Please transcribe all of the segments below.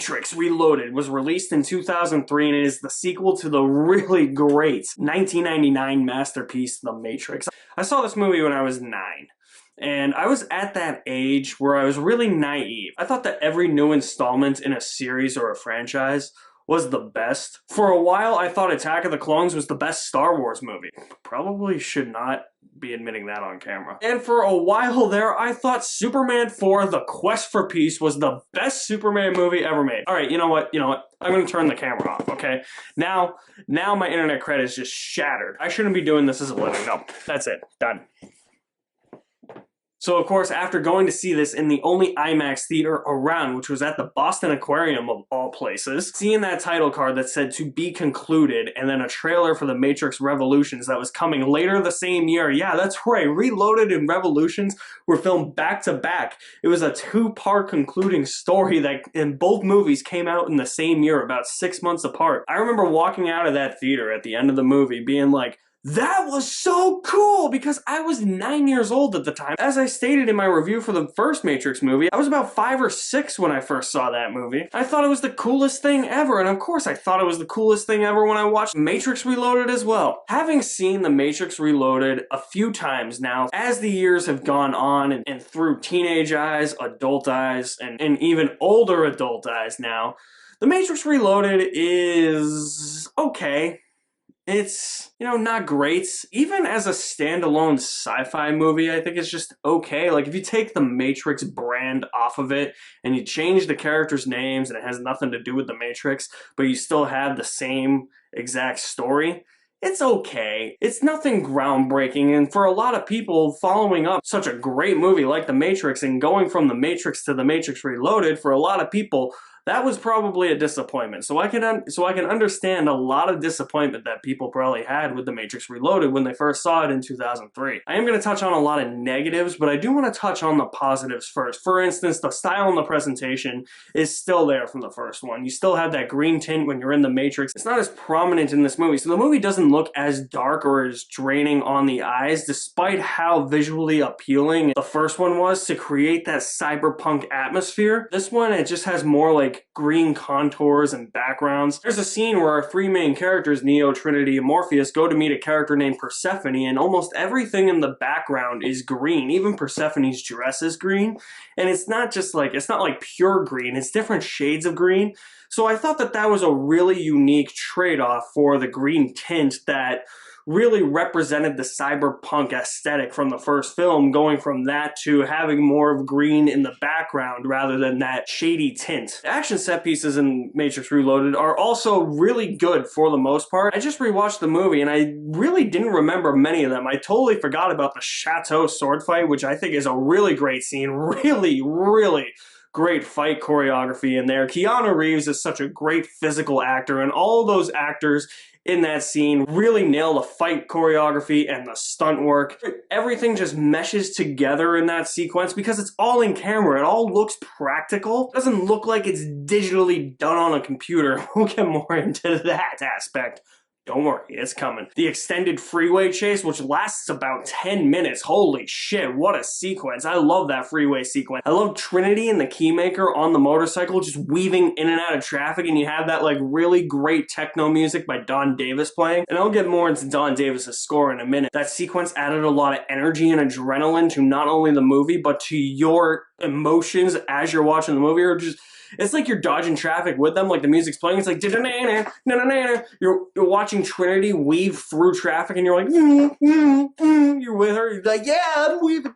Matrix Reloaded was released in 2003 and it is the sequel to the really great 1999 masterpiece, The Matrix. I saw this movie when I was 9. And I was at that age where I was really naive. I thought that every new installment in a series or a franchise was the best. For a while, I thought Attack of the Clones was the best Star Wars movie. Probably should not be admitting that on camera. And for a while there, I thought Superman 4, The Quest for Peace was the best Superman movie ever made. All right, you know what? I'm gonna turn the camera off, okay? Now my internet credit is just shattered. I shouldn't be doing this as a living. No, that's it. Done. So, of course, after going to see this in the only IMAX theater around, which was at the Boston Aquarium of all places, seeing that title card that said to be concluded, and then a trailer for The Matrix Revolutions that was coming later the same year. Yeah, that's right, Reloaded and Revolutions were filmed back to back. It was a 2-part concluding story that in both movies came out in the same year, about 6 months apart. I remember walking out of that theater at the end of the movie being like, that was so cool, because I was 9 years old at the time. As I stated in my review for the first Matrix movie, I was about 5 or 6 when I first saw that movie. I thought it was the coolest thing ever, and of course I thought it was the coolest thing ever when I watched Matrix Reloaded as well. Having seen The Matrix Reloaded a few times now, as the years have gone on and through teenage eyes, adult eyes, and even older adult eyes now, The Matrix Reloaded is okay. It's, not great. Even as a standalone sci-fi movie, I think it's just okay. Like, if you take the Matrix brand off of it, and you change the characters' names, and it has nothing to do with the Matrix, but you still have the same exact story, it's okay. It's nothing groundbreaking, and for a lot of people, following up such a great movie like The Matrix, and going from The Matrix to The Matrix Reloaded, for a lot of people, that was probably a disappointment. So I can understand a lot of disappointment that people probably had with The Matrix Reloaded when they first saw it in 2003. I am going to touch on a lot of negatives, but I do want to touch on the positives first. For instance, the style and the presentation is still there from the first one. You still have that green tint when you're in the Matrix. It's not as prominent in this movie, so the movie doesn't look as dark or as draining on the eyes, despite how visually appealing the first one was to create that cyberpunk atmosphere. This one, it just has more like green contours and backgrounds. There's a scene where our 3 main characters, Neo, Trinity, and Morpheus, go to meet a character named Persephone, and almost everything in the background is green. Even Persephone's dress is green, and it's not like pure green, it's different shades of green. So I thought that was a really unique trade-off for the green tint that really represented the cyberpunk aesthetic from the first film, going from that to having more of green in the background rather than that shady tint. The action set pieces in Matrix Reloaded are also really good for the most part. I just rewatched the movie and I really didn't remember many of them. I totally forgot about the Chateau sword fight, which I think is a really great scene. Really, really great fight choreography in there. Keanu Reeves is such a great physical actor, and all those actors in that scene really nail the fight choreography and the stunt work. Everything just meshes together in that sequence because it's all in camera. It all looks practical. It doesn't look like it's digitally done on a computer. We'll get more into that aspect. Don't worry, it's coming. The extended freeway chase, which lasts about 10 minutes. Holy shit, what a sequence. I love that freeway sequence. I love Trinity and the Keymaker on the motorcycle just weaving in and out of traffic, and you have that like really great techno music by Don Davis playing. And I'll get more into Don Davis's score in a minute. That sequence added a lot of energy and adrenaline to not only the movie, but to your emotions as you're watching the movie, or just it's like you're dodging traffic with them, like the music's playing, it's like you're watching Trinity weave through traffic and you're like, you're with her, you're like, yeah, I'm weaving.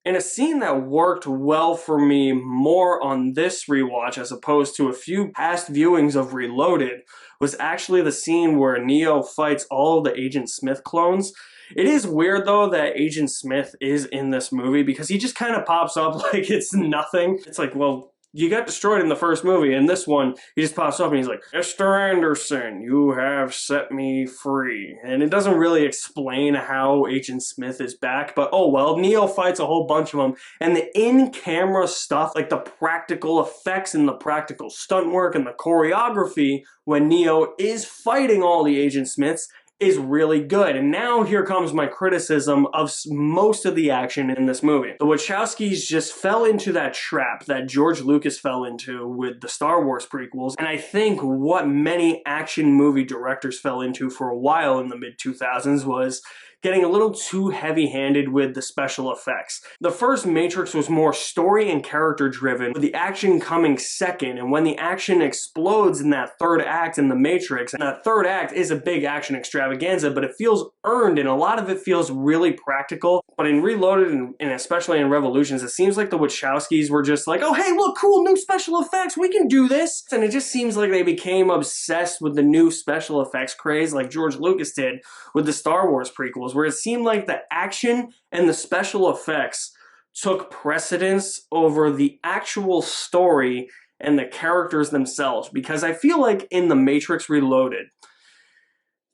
And a scene that worked well for me more on this rewatch as opposed to a few past viewings of Reloaded was actually the scene where Neo fights all of the Agent Smith clones. It is weird though that Agent Smith is in this movie because he just kind of pops up like it's nothing. It's like, well, you got destroyed in the first movie. In this one, he just pops up and he's like, Mr. Anderson, you have set me free. And it doesn't really explain how Agent Smith is back, but oh well, Neo fights a whole bunch of them. And the in-camera stuff, like the practical effects and the practical stunt work and the choreography when Neo is fighting all the Agent Smiths, is really good. And now here comes my criticism of most of the action in this movie. The Wachowskis just fell into that trap that George Lucas fell into with the Star Wars prequels, and I think what many action movie directors fell into for a while in the mid-2000s was getting a little too heavy-handed with the special effects. The first Matrix was more story and character driven, with the action coming second, and when the action explodes in that third act in the Matrix, and that third act is a big action extravaganza, but it feels earned, and a lot of it feels really practical. But in Reloaded, and especially in Revolutions, it seems like the Wachowskis were just like, oh hey look, cool, new special effects, we can do this! And it just seems like they became obsessed with the new special effects craze like George Lucas did with the Star Wars prequels, where it seemed like the action and the special effects took precedence over the actual story and the characters themselves. Because I feel like in The Matrix Reloaded,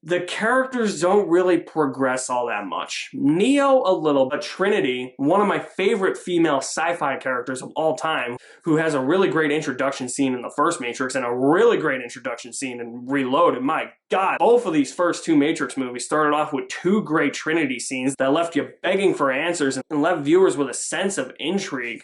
the characters don't really progress all that much. Neo a little, but Trinity, one of my favorite female sci-fi characters of all time, who has a really great introduction scene in the first Matrix and a really great introduction scene in Reloaded. My God, both of these first two Matrix movies started off with two great Trinity scenes that left you begging for answers and left viewers with a sense of intrigue.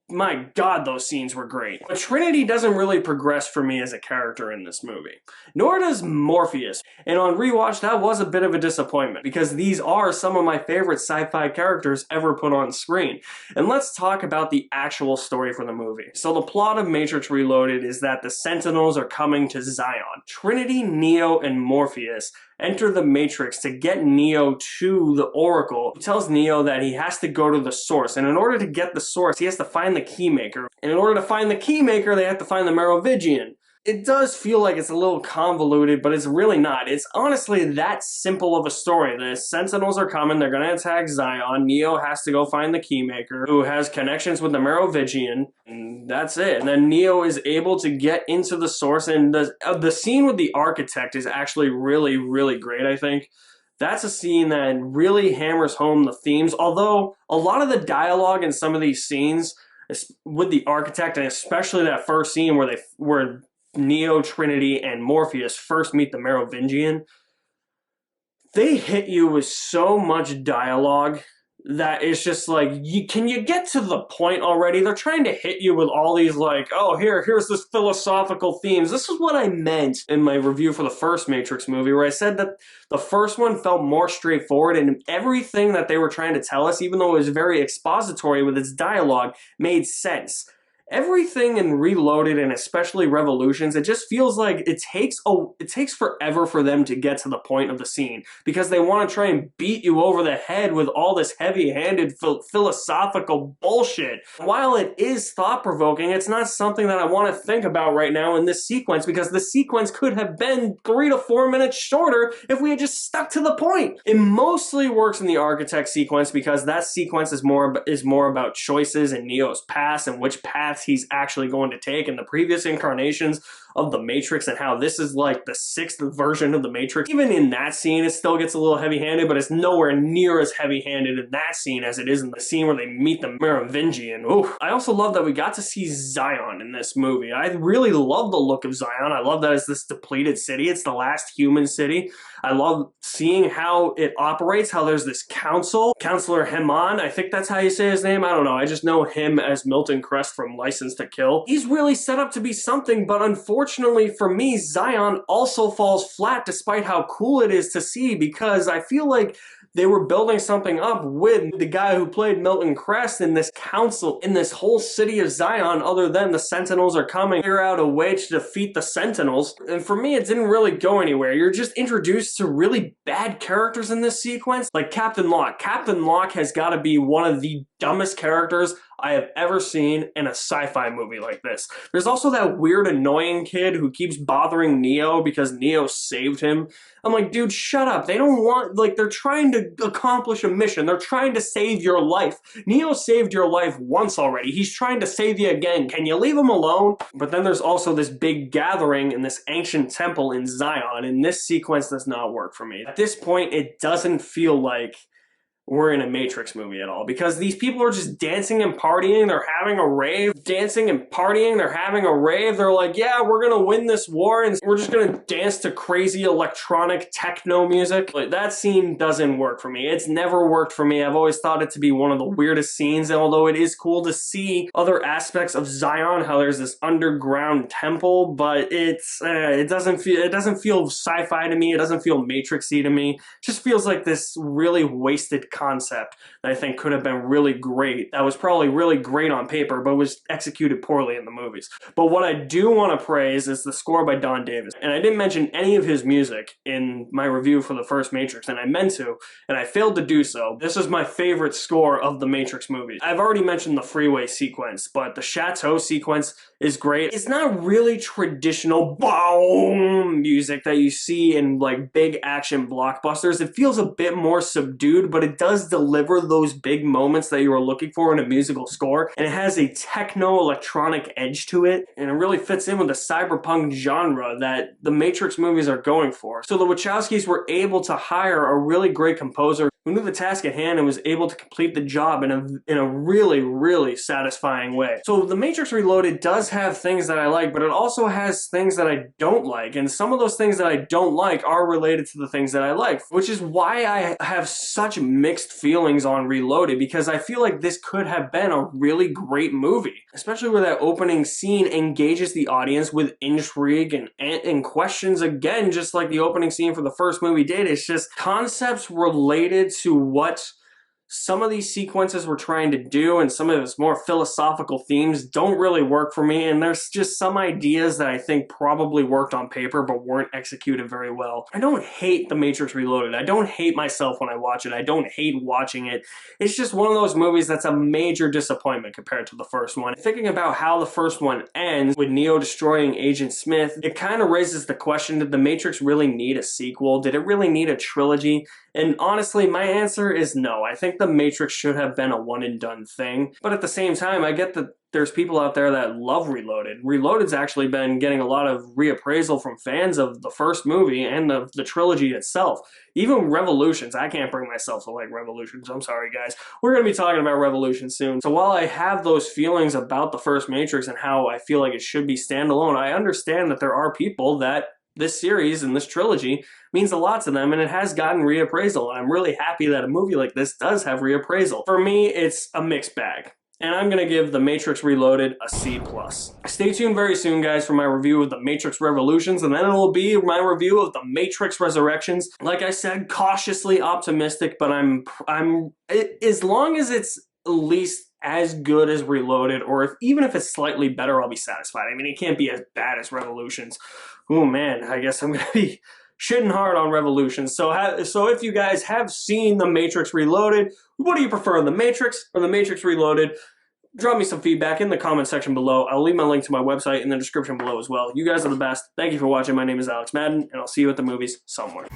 My God, those scenes were great. But Trinity doesn't really progress for me as a character in this movie. Nor does Morpheus. And on rewatch, that was a bit of a disappointment, because these are some of my favorite sci-fi characters ever put on screen. And let's talk about the actual story for the movie. So the plot of Matrix Reloaded is that the Sentinels are coming to Zion. Trinity, Neo, and Morpheus enter the Matrix to get Neo to the Oracle, who tells Neo that he has to go to the source, and in order to get the source, he has to find the Keymaker. And in order to find the Keymaker, they have to find the Merovingian. It does feel like it's a little convoluted, but it's really not. It's honestly that simple of a story. The Sentinels are coming, they're gonna attack Zion, Neo has to go find the Keymaker, who has connections with the Merovingian, and that's it. And then Neo is able to get into the source, and the scene with the architect is actually really, really great, I think. That's a scene that really hammers home the themes, although a lot of the dialogue in some of these scenes with the architect, and especially that first scene where Neo, Trinity, and Morpheus first meet the Merovingian, they hit you with so much dialogue that it's just like, can you get to the point already? They're trying to hit you with all these like, oh, here's this philosophical themes. This is what I meant in my review for the first Matrix movie, where I said that the first one felt more straightforward, and everything that they were trying to tell us, even though it was very expository with its dialogue, made sense. Everything in Reloaded, and especially Revolutions, it just feels like it takes forever for them to get to the point of the scene, because they want to try and beat you over the head with all this heavy-handed philosophical bullshit. While it is thought-provoking, it's not something that I want to think about right now in this sequence, because the sequence could have been 3 to 4 minutes shorter if we had just stuck to the point. It mostly works in the architect sequence, because that sequence is more about choices in Neo's past and which path he's actually going to take in the previous incarnations of the Matrix, and how this is like the 6th version of the Matrix. Even in that scene, it still gets a little heavy-handed, but it's nowhere near as heavy-handed in that scene as it is in the scene where they meet the Merovingian. Ooh. I also love that we got to see Zion in this movie. I really love the look of Zion. I love that it's this depleted city. It's the last human city. I love seeing how it operates, how there's this Counselor Hammond, I think that's how you say his name, I don't know, I just know him as Milton Crest from License to Kill. He's really set up to be something, but unfortunately for me, Zion also falls flat despite how cool it is to see, because I feel like they were building something up with the guy who played Milton Crest in this council, in this whole city of Zion, other than the Sentinels are coming, figure out a way to defeat the Sentinels. And for me, it didn't really go anywhere. You're just introduced to really bad characters in this sequence, like Captain Locke. Captain Locke has got to be one of the dumbest characters I have ever seen in a sci-fi movie like this. There's also that weird annoying kid who keeps bothering Neo because Neo saved him. I'm like, dude, shut up. They don't want, like, they're trying to accomplish a mission. They're trying to save your life. Neo saved your life once already. He's trying to save you again. Can you leave him alone? But then there's also this big gathering in this ancient temple in Zion, and this sequence does not work for me. At this point, it doesn't feel like we're in a Matrix movie at all, because these people are just dancing and partying. They're having a rave, dancing and partying. They're having a rave. They're like, yeah, we're gonna win this war, and we're just gonna dance to crazy electronic techno music. Like, that scene doesn't work for me. It's never worked for me. I've always thought it to be one of the weirdest scenes, and although it is cool to see other aspects of Zion, how there's this underground temple, but it doesn't feel sci-fi to me. It doesn't feel Matrixy to me. It just feels like this really wasted concept that I think could have been really great. That was probably really great on paper, but was executed poorly in the movies. But what I do want to praise is the score by Don Davis. And I didn't mention any of his music in my review for the first Matrix, and I meant to, and I failed to do so. This is my favorite score of the Matrix movies. I've already mentioned the Freeway sequence, but the Chateau sequence is great. It's not really traditional boom music that you see in like big action blockbusters. It feels a bit more subdued, but it does deliver those big moments that you were looking for in a musical score, and it has a techno-electronic edge to it, and it really fits in with the cyberpunk genre that the Matrix movies are going for. So the Wachowskis were able to hire a really great composer who knew the task at hand and was able to complete the job in a really, really satisfying way. So The Matrix Reloaded does have things that I like, but it also has things that I don't like, and some of those things that I don't like are related to the things that I like, which is why I have such mixed feelings on Reloaded, because I feel like this could have been a really great movie, especially where that opening scene engages the audience with intrigue and questions again, just like the opening scene for the first movie did. It's just concepts related to what some of these sequences we're trying to do, and some of its more philosophical themes don't really work for me, and there's just some ideas that I think probably worked on paper but weren't executed very well. I don't hate The Matrix Reloaded. I don't hate myself when I watch it. I don't hate watching it. It's just one of those movies that's a major disappointment compared to the first one. Thinking about how the first one ends with Neo destroying Agent Smith, it kind of raises the question, did The Matrix really need a sequel? Did it really need a trilogy? And honestly, my answer is no. I think The Matrix should have been a one and done thing. But at the same time, I get that there's people out there that love Reloaded. Reloaded's actually been getting a lot of reappraisal from fans of the first movie and the trilogy itself. Even Revolutions. I can't bring myself to like Revolutions. I'm sorry, guys. We're going to be talking about Revolution soon. So while I have those feelings about the first Matrix and how I feel like it should be standalone, I understand that there are people that this series and this trilogy means a lot to them, and it has gotten reappraisal. I'm really happy that a movie like this does have reappraisal. For me, it's a mixed bag, and I'm going to give The Matrix Reloaded a C+. Stay tuned very soon, guys, for my review of The Matrix Revolutions, and then it will be my review of The Matrix Resurrections. Like I said, cautiously optimistic, but as long as it's at least as good as Reloaded, or even if it's slightly better, I'll be satisfied. I mean, it can't be as bad as Revolutions. Oh man, I guess I'm going to be shitting hard on Revolutions. So if you guys have seen The Matrix Reloaded, what do you prefer, The Matrix or The Matrix Reloaded? Drop me some feedback in the comment section below. I'll leave my link to my website in the description below as well. You guys are the best. Thank you for watching. My name is Alex Madden, and I'll see you at the movies somewhere.